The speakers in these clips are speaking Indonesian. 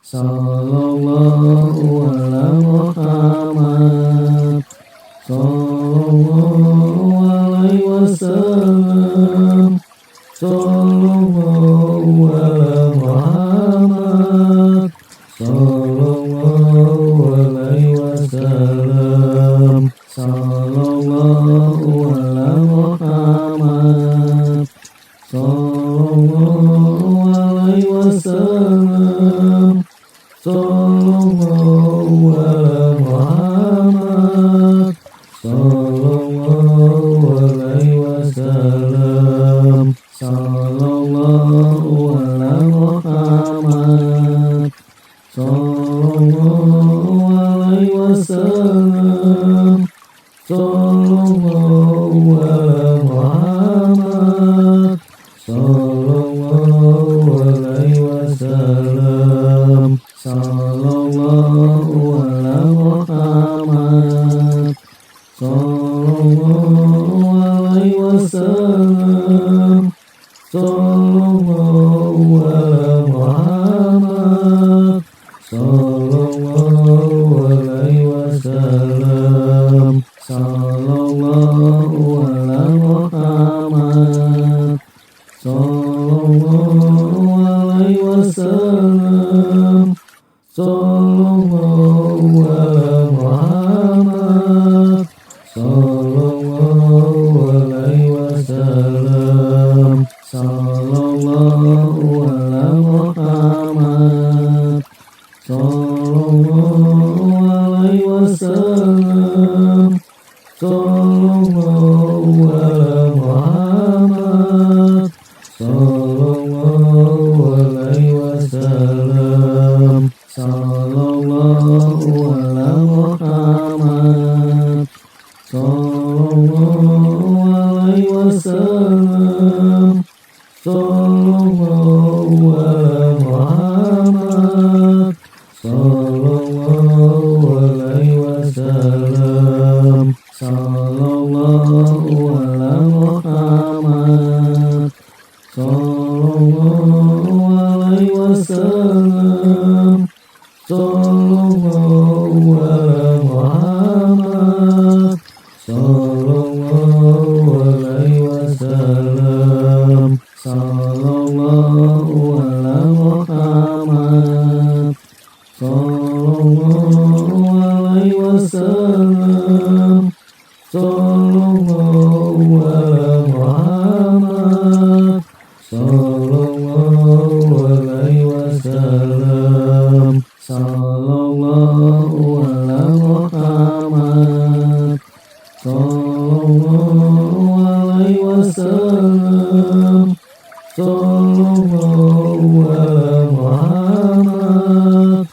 Sallallahu ala Muhammad. Sallallahu alaihi wasallam. Sallallahu ala Muhammad. Sallallahu alaihi wasallam. Sallallahu ala Muhammad. Sallallahu alaihi wasallam. Sallallahu ala Muhammad. Sallallahu alaihi wasallam. Sallallahu ala Muhammad. Sallallahu alaihi wasallam. Sallallahu ala Muhammad. Sallallahu alaihi wasallam. Sallallahu ala Muhammad. Sallallahu alaihi wasallam. Sallallahu ala Muhammad. Sallallahu alaihi wasallam. Sallallahu ala Muhammad. Sallallahu alaihi wasallam. Sallallahu ala Muhammad. Sallallahu alaihi wasallam. Sallallahu ala Muhammad. Sallallahu alaihi wasallam. Sallallahu ala Muhammad. Sallallahu alaihi wasallam. Sallallahu ala Muhammad. Sallallahu alaihi wasallam. Sallallahu ala Muhammad. Sallallahu alaihi wasallam. Sallallahu ala Muhammad. Sallallahu alaihi wasallam. Sallallahu ala Muhammad. Sallallahu alaihi wasallam. Sallallahu ala Muhammad. Sallallahu alaihi wasallam. Sallallahu ala Muhammad. Sallallahu alaihi wasallam. Sallallahu ala Muhammad. Sallallahu alaihi wasallam. Sallallahu ala Muhammad.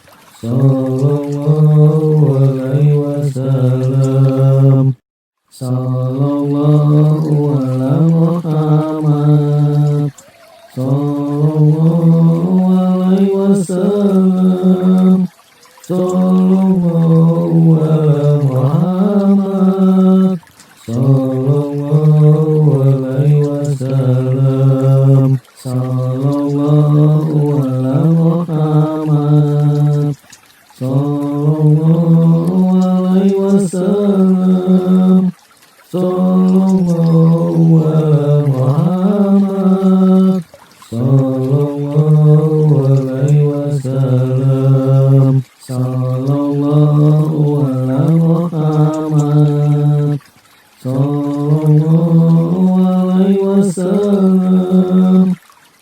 Sallallahu alaihi wasallam. Sallallahu ala Muhammad. Sallallahu alaihi wasallam. Sallallahu ala Muhammad. Sallallahu alaihi wasallam. Sallallahu ala Muhammad. Sallallahu alaihi wasallam. Sallallahu ala Muhammad. Sallallahu alaihi wasallam. Sallallahu ala Muhammad. Sallallahu alaihi wasallam.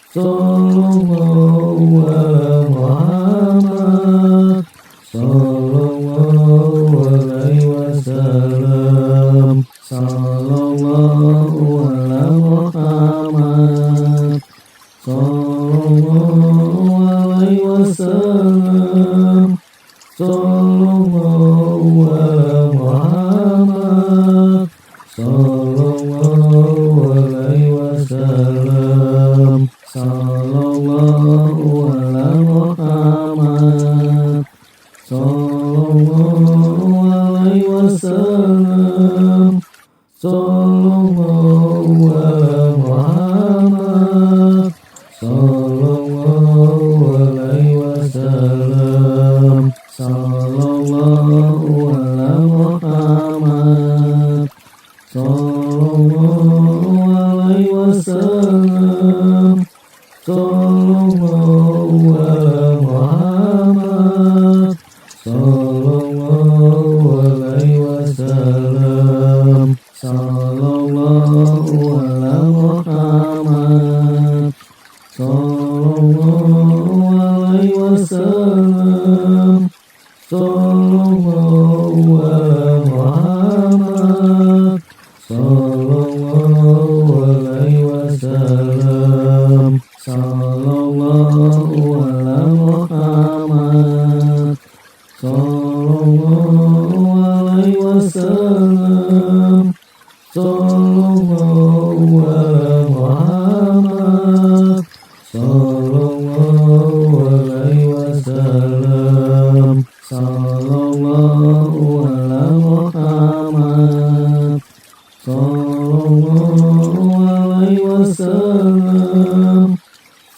Sallallahu ala Muhammad. Sallallahu alaihi wasallam. Sallallahu ala Muhammad. Sallallahu alaihi wasallam. Sallallahu ala Muhammad. Sallallahu alaihi wasallam. Sallallahu ala Muhammad. Sallallahu alaihi wasallam. Sallallahu ala Muhammad. Sallallahu alaihi wasallam. Muhammad sallallahu alaihi wasallam. Sallallahu ala Muhammad sallallahu alaihi wasallam. Sallallahu ala Muhammad sallallahu alaihi wasallam. Sallallahu ala Muhammad sallallahu alaihi wasallam. Sallallahu ala Muhammad sallallahu alaihi wasallam. Sallallahu ala Muhammad sallallahu alaihi wasallam.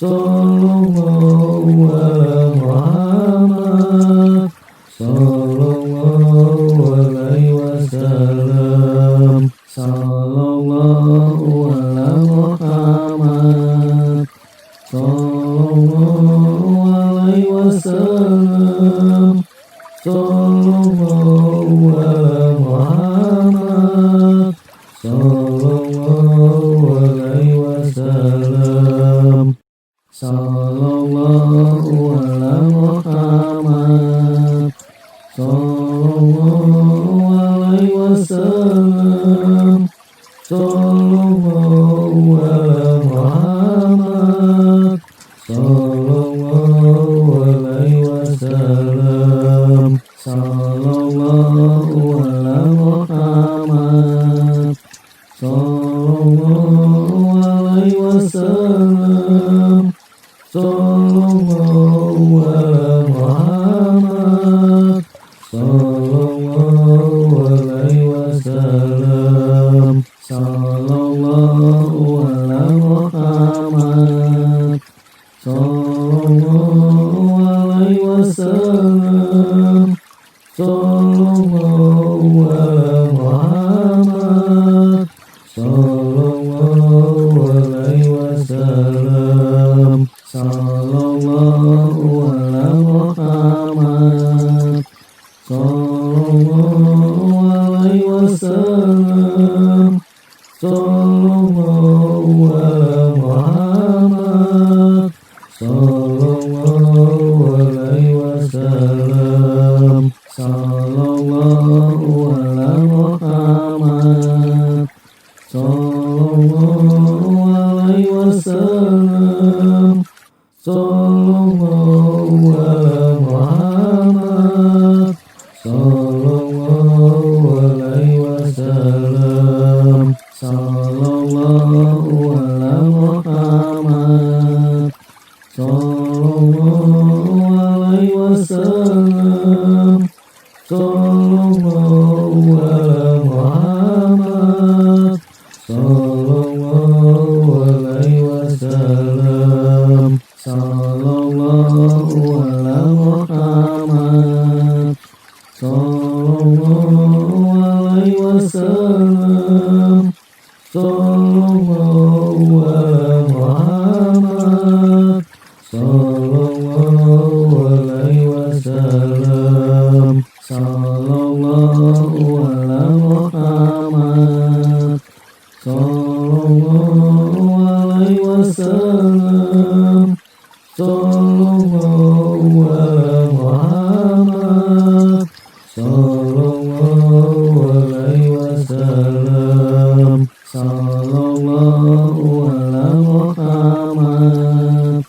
Sallallahu ala Muhammad sallallahu alaihi wasallam. Sallallahu ala Muhammad sallallahu alaihi wasallam. Sallallahu ala Muhammad sallallahu alaihi wasallam. Sallallahu ala Muhammad sallallahu alaihi wasallam. Sallallahu ala Muhammad sallallahu alaihi wasallam. Sallallahu ala Muhammad sallallahu alaihi wasallam. Sallallahu ala Muhammad sallallahu alaihi wasallam. Sallallahu ala Muhammad sallallahu alaihi wasallam. Sallallahu ala Muhammad sallallahu alaihi wasallam. Sallallahu ala Muhammad sallallahu alaihi wasallam. Sallallahu ala Muhammad sallallahu alaihi wasallam. Sallallahu ala Muhammad sallallahu alaihi wasallam. Sallallahu ala Muhammad sallallahu alaihi wasallam. Sallallahu ala Muhammad sallallahu alaihi wasallam. Sallallahu ala Muhammad sallallahu alaihi wasallam. Sallallahu ala Muhammad sallallahu alaihi wasallam. Sallallahu ala Muhammad sallallahu alaihi wasallam. Sallallahu ala Muhammad sallallahu alaihi wasallam. Sallallahu ala Muhammad sallallahu alaihi wasallam. Sallallahu ala Muhammad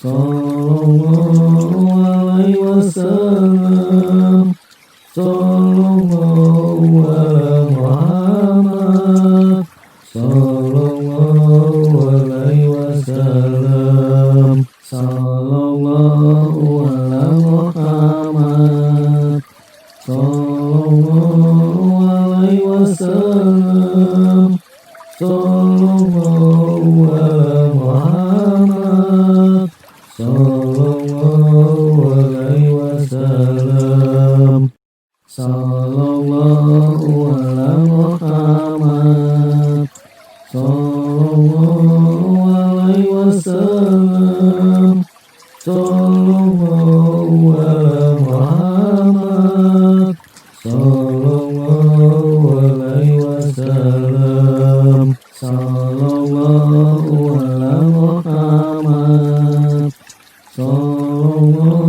sallallahu alaihi wasallam. Sallallahu ala Muhammad sallallahu alaihi wasallam. Sallallahu ala Muhammad sallallahu alaihi wasallam. Sallallahu ala Muhammad sallallahu alaihi wasallam. Sallallahu ala Muhammad sallallahu alaihi wasallam. Sallallahu ala Muhammad. Sallallahu alaihi wasallam. Sallallahu ala Muhammad. Sallallahu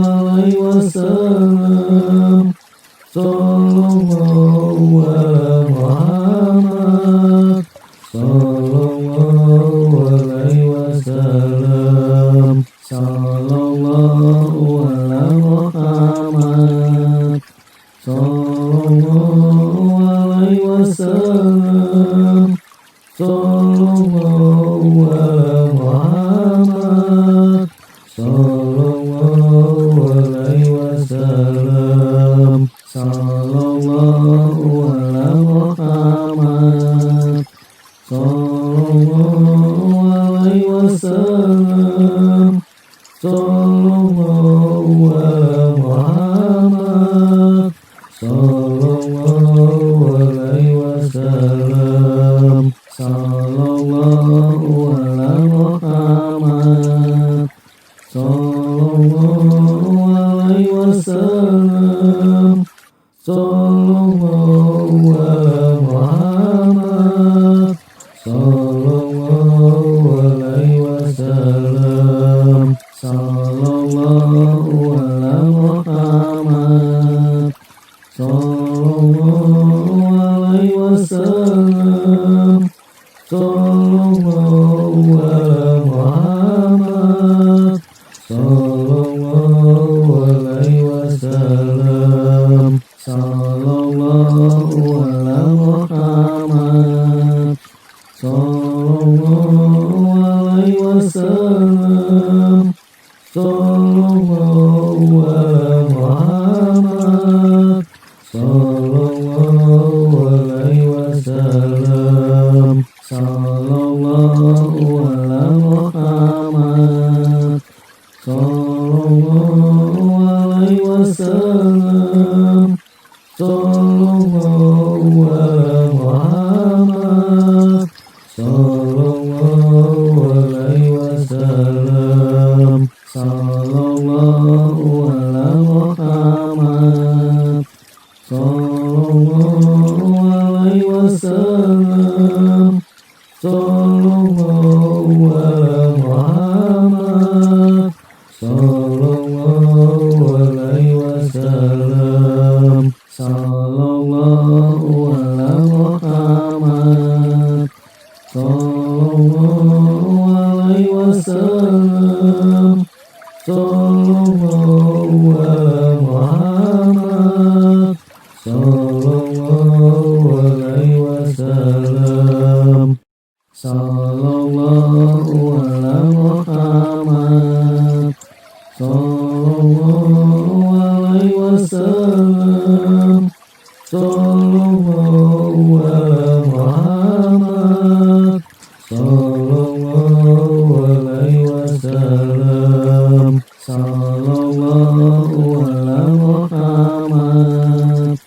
alaihi wasallam. Sallallahu ala Muhammad. Sallallahu alaihi wasallam. Sallallahu ala Muhammad. Sallallahu alaihi wasallam. Sallallahu ala Muhammad. Sallallahu alaihi wasallam. Sallallahu ala Muhammad. Sallallahu alaihi wasallam. Sallallahu ala Muhammad. Sallallahu alaihi wasallam. Sallallahu ala Muhammad. Sallallahu alaihi wasallam. Sallallahu ala Muhammad. Sallallahu alaihi wasallam. Sallallahu ala Muhammad. Sallallahu alaihi wasallam. Sallallahu ala Muhammad. Sallallahu alaihi wasallam. Sallallahu ala Muhammad. Sallallahu alaihi wasallam. Sallallahu ala Muhammad. Sallallahu alaihi wasallam. Sallallahu ala Muhammad. Sallallahu alaihi wasallam. Sallallahu ala Muhammad. Sallallahu alaihi wasallam. Sallallahu ala Muhammad. Sallallahu alaihi wasallam. Sallallahu ala Muhammad. Sallallahu alaihi wasallam. Sallallahu ala Muhammad. Sallallahu alaihi wasallam. Sallallahu ala Muhammad. Sallallahu alaihi wasallam. Sallallahu ala Muhammad. Sallallahu alaihi wasallam. Sallallahu ala Muhammad. Sallallahu alaihi wasallam. Sallallahu ala Muhammad.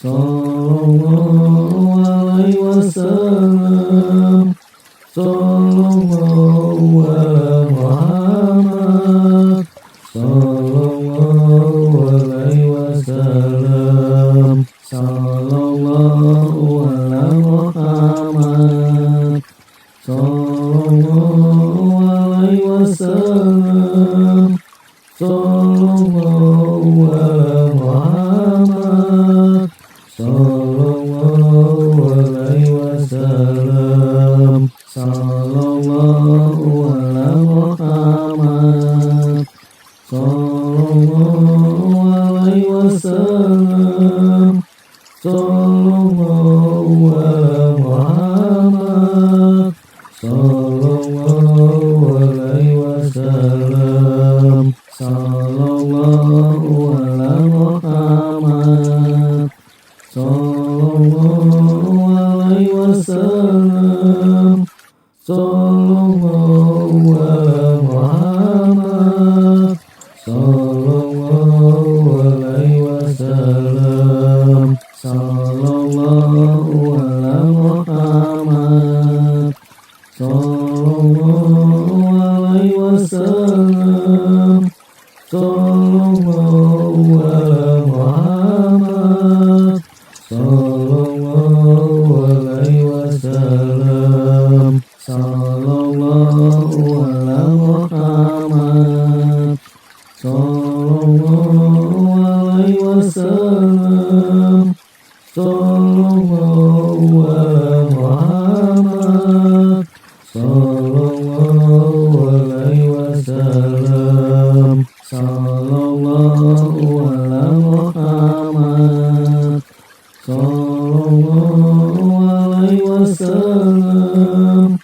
Sallallahu alaihi wasallam. Sallallahu ala Muhammad. Sallallahu alaihi wasallam. Sallallahu ala Muhammad. Sallallahu alaihi wasallam. Sallallahu ala Muhammad. Sallallahu alaihi wasallam. Sallallahu ala Muhammad. Sallallahu alaihi wasallam. Sallallahu ala Muhammad. Sallallahu alaihi wasallam. Sallallahu ala Muhammad. Sallallahu alaihi wasallam. Sallallahu ala Muhammad. wasallam. Sallallahu ala Muhammad. Sallallahu alaihi wasallam. Sallallahu ala Muhammad. Sallallahu alaihi wasallam. Sallallahu ala Muhammad. Sallallahu alaihi wasallam. Sallallahu ala Muhammad. Sallallahu alaihi wasallam.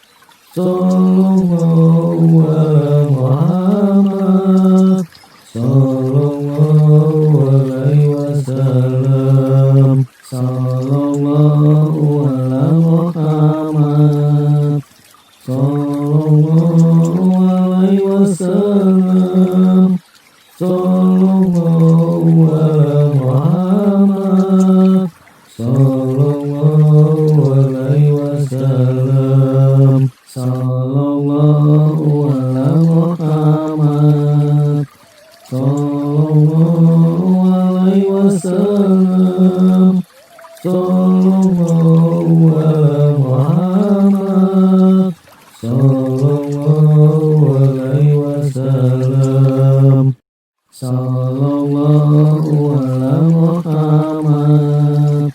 Sallallahu ala Muhammad. Sallallahu alaihi wasallam. Sallallahu ala Muhammad. Sallallahu alaihi wasallam. Sallallahu ala Muhammad. Sallallahu alaihi wasallam. Sallallahu ala Muhammad. Sallallahu alaihi wasallam. Sallallahu ala Muhammad. Sallallahu alaihi wasallam. Sallallahu ala Muhammad.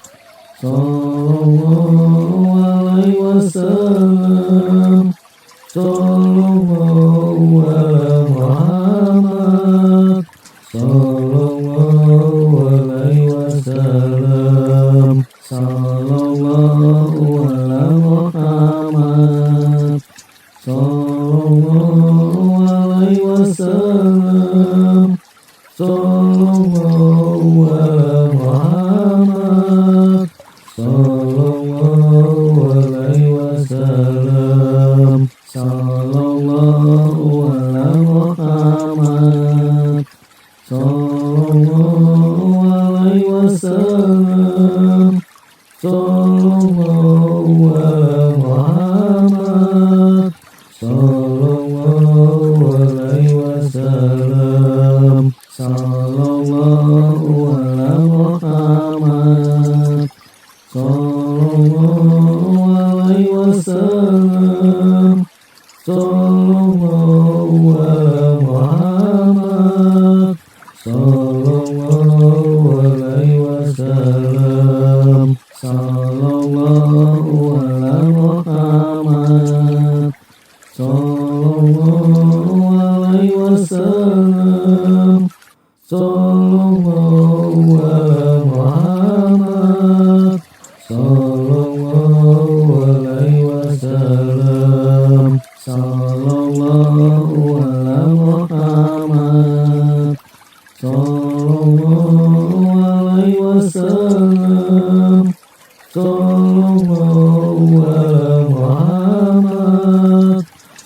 Sallallahu alaihi wasallam. Sallallahu ala Muhammad. Sallallahu alaihi wasallam. Sallallahu ala Muhammad. Sallallahu alaihi wasallam. Sallallahu ala Muhammad. Sallallahu alaihi wasallam. Sallallahu ala Muhammad. Sallallahu alaihi wasallam. Sallallahu ala Muhammad. Sallallahu alaihi wasallam. Sallallahu ala Muhammad. Sallallahu alaihi wasallam. Sallallahu ala Muhammad. Sallallahu alaihi wasallam. Sallallahu ala Muhammad. Sallallahu alaihi wasallam. Sallallahu ala Muhammad. Sallallahu alaihi wasallam. Sallallahu ala Muhammad. Sallallahu alaihi wasallam. Sallallahu ala Muhammad.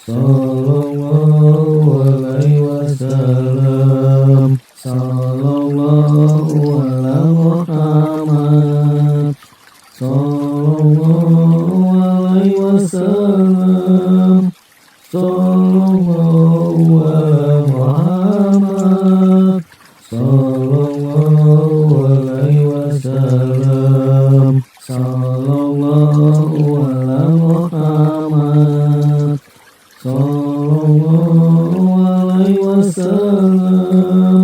Sallallahu alaihi wasallam. Sallallahu ala Muhammad. Sallallahu alaihi wasallam. Sallallahu ala Muhammad. Sallallahu alaihi wasallam. Sallallahu ala Muhammad. Sallallahu alaihi wasallam.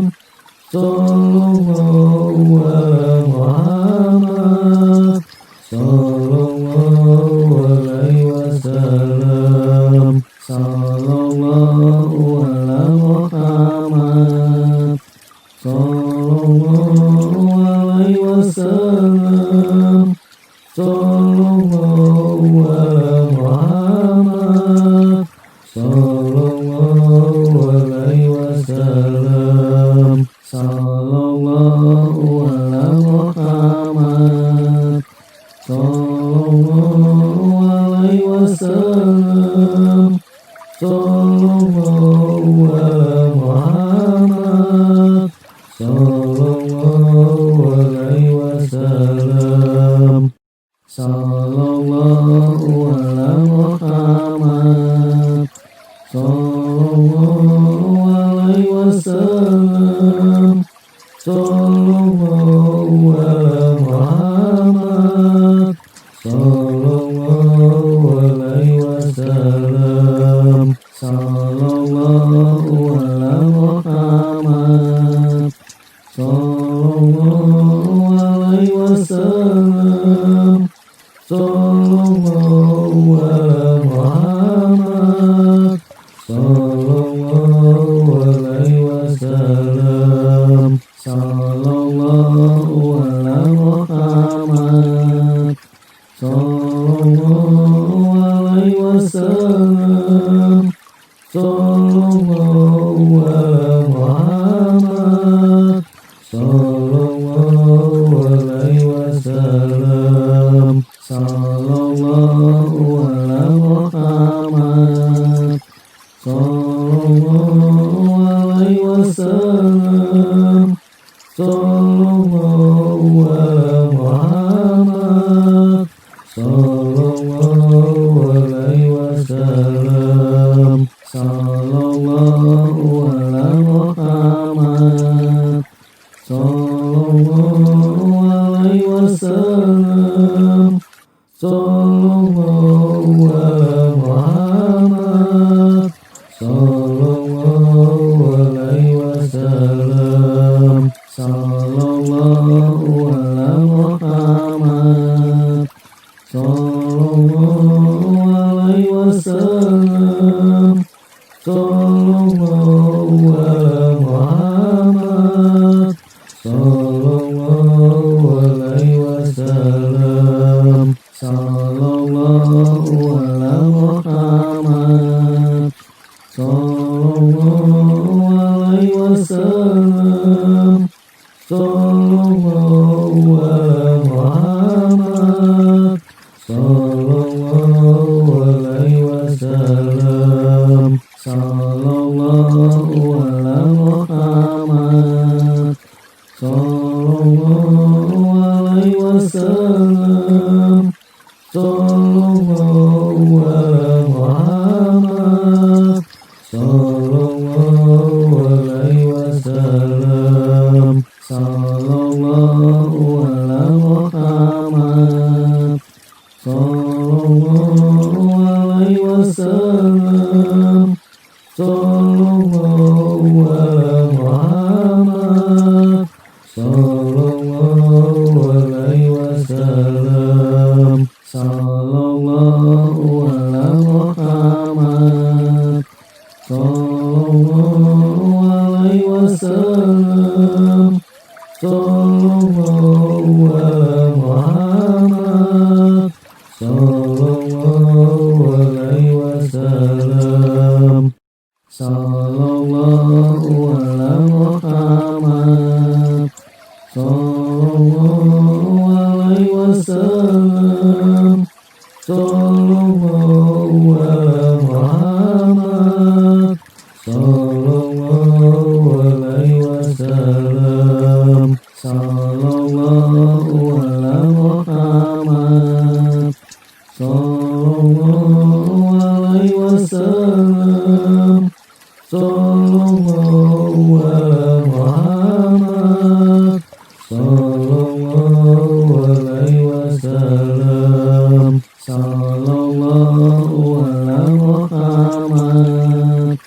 Sallallahu ala Muhammad. Sallallahu alaihi wasallam. Sallallahu ala Muhammad. Sallallahu alaihi wasallam. Sallallahu ala Muhammad. Sallallahu alaihi wasallam. Sallallahu ala Muhammad. Sallallahu alaihi wasallam. Sallallahu ala Muhammad. Sallallahu alaihi wasallam. Sallallahu ala Muhammad. Sallallahu Sallallahu ala Muhammad. Sallallahu alaihi wasallam. Sallallahu ala Muhammad. Sallallahu alaihi wasallam. Sallallahu ala Muhammad. Sallallahu alaihi wasallam. Sallallahu ala Muhammad. Sallallahu alaihi wasallam. Sallallahu ala Muhammad. Sallallahu alaihi wasallam. Sallallahu ala Muhammad. Sallallahu alaihi wasallam. Sallallahu ala Muhammad. Sallallahu alaihi wasallam. Sallallahu ala Muhammad. Sallallahu alaihi wasallam. Sallallahu ala Muhammad. Sallallahu alaihi wasallam. Sallallahu ala Muhammad. Sallallahu alaihi wasallam. Sallallahu ala Muhammad. Sallallahu alaihi wasallam. Sallallahu ala Muhammad. Sallallahu alaihi wasallam. Sallallahu ala Muhammad. Sallallahu alaihi wasallam. Sallallahu ala Muhammad. Sallallahu alaihi wasallam. Sallallahu ala Muhammad. Sallallahu alaihi wasallam. Sallallahu ala Muhammad. Sallallahu alaihi wasallam. Sallallahu ala Muhammad. Sallallahu alaihi wasallam. Sallallahu ala Muhammad. Sallallahu alaihi wasallam. Sallallahu ala Muhammad. Sallallahu alaihi wasallam. Sallallahu ala Muhammad. Sallallahu alaihi wasallam. Sallallahu ala Muhammad. Sallallahu alaihi wasallam. Sallallahu ala Muhammad. Sallallahu alaihi wasallam. Sallallahu ala Muhammad. Sallallahu alaihi wasallam. Sallallahu ala Muhammad.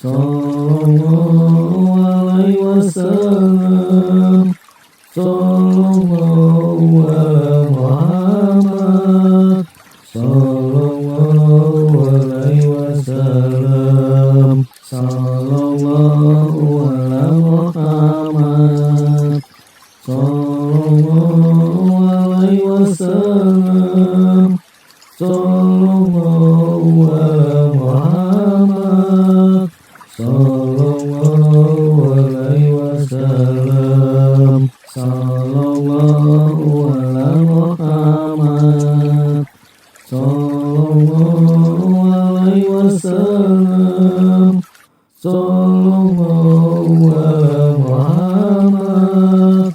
Sallallahu alaihi wasallam. Sallallahu ala Muhammad. Sallallahu alaihi wasallam. Sallallahu ala Muhammad. Sallallahu alaihi wasallam. Sallallahu ala Muhammad. Sallallahu alaihi wasallam. Sallallahu ala Muhammad. Sallallahu alaihi wasallam. Sallallahu ala Muhammad.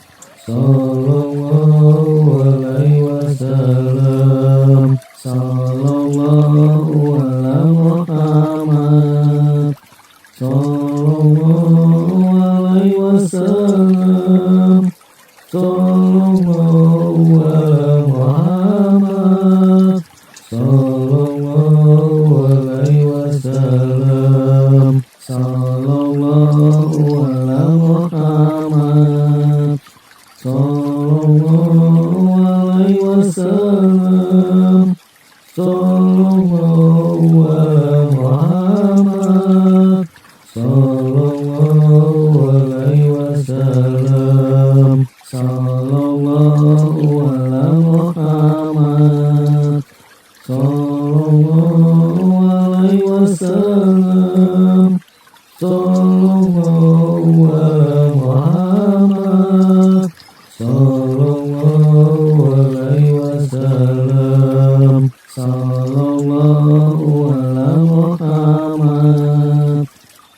Sallallahu alaihi wasallam. Sallallahu ala Muhammad. Sallallahu alaihi wasallam. Muhammad sallallahu alaihi wasallam. Sallallahu ala Muhammad sallallahu alaihi wasallam. Sallallahu ala Muhammad sallallahu alaihi wasallam. Sallallahu ala Muhammad sallallahu alaihi wasallam. Sallallahu ala Muhammad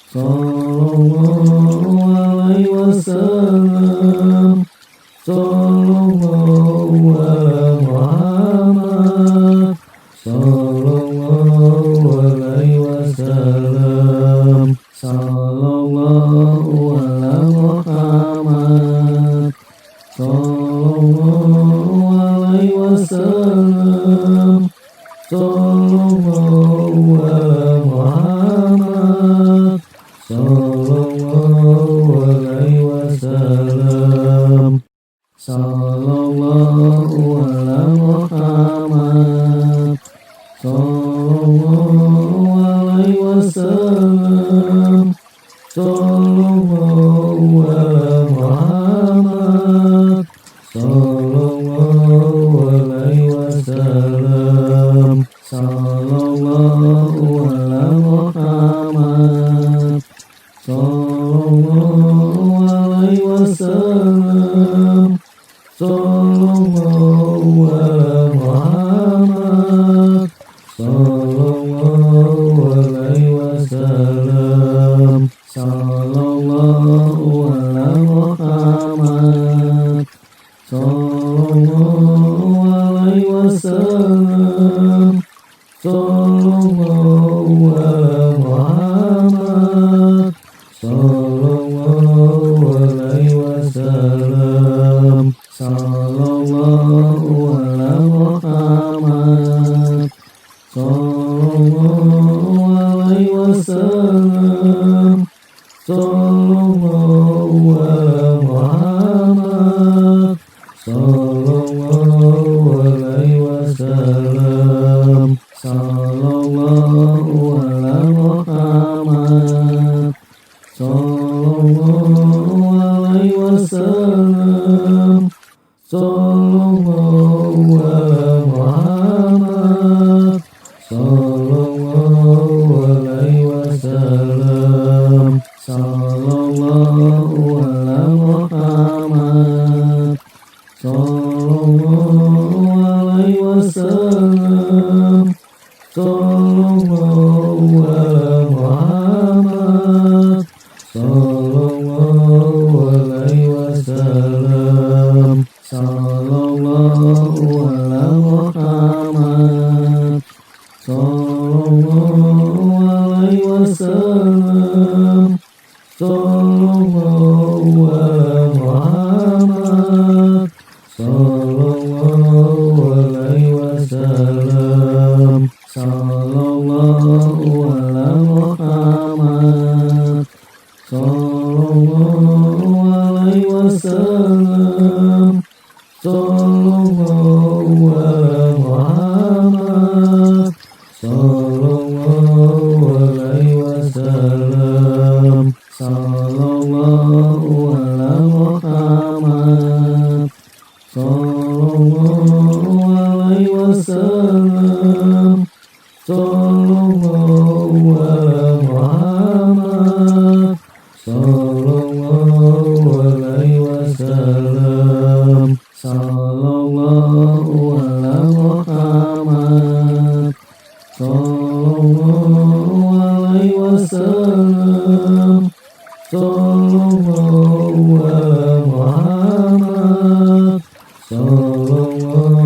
sallallahu alaihi wasallam. Sallallahu ala Muhammad sallallahu alaihi wasallam. Sallallahu ala Muhammad sallallahu alaihi wasallam. Sallallahu ala Muhammad sallallahu alaihi wasallam. Sallallahu ala Muhammad sallallahu alaihi wasallam. Sallallahu ala Muhammad sallallahu alaihi wasallam. Sallallahu ala Muhammad sallallahu alaihi wasallam. Sallallahu ala Muhammad sallallahu alaihi wasallam. Sallallahu ala Muhammad sallallahu alaihi wasallam. Sallallahu ala Muhammad sallallahu alaihi wasallam. Sallallahu ala Muhammad sallallahu alaihi wasallam. Sallallahu ala Muhammad sallallahu alaihi wasallam. Sallallahu ala Muhammad sallallahu alaihi wasallam. Sallallahu ala Muhammad sallallahu alaihi wasallam. Sallallahu ala Muhammad sallallahu alaihi wasallam. Sallallahu ala Muhammad sallallahu alaihi wasallam. Sallallahu ala Muhammad sallallahu alaihi wasallam. Sallallahu ala Muhammad sallallahu alaihi wasallam. Sallallahu ala Muhammad sallallahu alaihi wasallam. Sallallahu ala Muhammad sallallahu alaihi wasallam. Sallallahu ala Muhammad sallallahu alaihi wasallam. Sallallahu ala Muhammad sallallahu alaihi wasallam. Sallallahu ala Muhammad sallallahu alaihi wasallam. Sallallahu ala Muhammad sallallahu